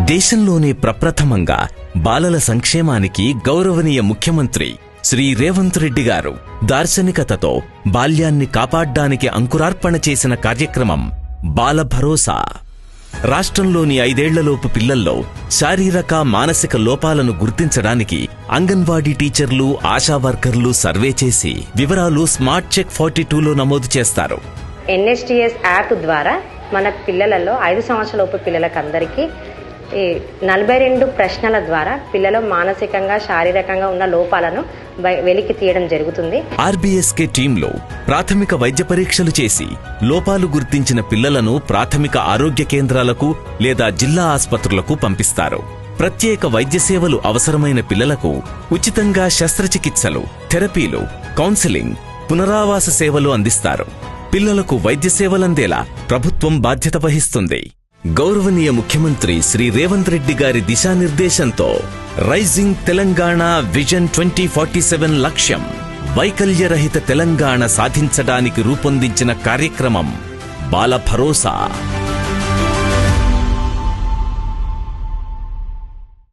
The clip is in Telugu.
దేశంలోనే ప్రప్రథమంగా బాలల సంక్షేమానికి గౌరవనీయ ముఖ్యమంత్రి శ్రీ రేవంత్ రెడ్డి గారు దార్శనికతతో బాల్యాన్ని కాపాడ్డానికి అంకురార్పణ చేసిన కార్యక్రమం బాల భరోసా. రాష్ట్రంలోని 5 ఏళ్లలోపు పిల్లల్లో శారీరక మానసిక లోపాలను గుర్తించడానికి అంగన్వాడీ టీచర్లు, ఆశా వర్కర్లు సర్వే చేసి వివరాలు స్మార్ట్ చెక్ 42లో నమోదు చేస్తారు. NSTS యాప్ ద్వారా మన పిల్లలలో 5 సంవత్సరాలలోపు పిల్లలకందరికీ 42 ప్రశ్నల ద్వారా పిల్లలు మానసికంగా, శారీరకంగా ఉన్న లోపాలను వెలికి తీయడం జరుగుతుంది. RBSK టీంలో ప్రాథమిక వైద్య పరీక్షలు చేసి లోపాలు గుర్తించిన పిల్లలను ప్రాథమిక ఆరోగ్య కేంద్రాలకు లేదా జిల్లా ఆస్పత్రులకు పంపిస్తారు. ప్రత్యేక వైద్య సేవలు అవసరమైన పిల్లలకు ఉచితంగా శస్త్రచికిత్సలు, థెరపీలు, కౌన్సెలింగ్, పునరావాస సేవలు అందిస్తారు. పిల్లలకు వైద్య సేవలందేలా ప్రభుత్వం బాధ్యత వహిస్తుంది. గౌరవనీయ ముఖ్యమంత్రి శ్రీ రేవంత్ రెడ్డి గారి దిశానిర్దేశంతో రైజింగ్ తెలంగాణ విజన్ 2047 లక్ష్యం వైకల్యరహిత తెలంగాణ సాధించడానికి రూపొందించిన కార్యక్రమం బాల భరోసా.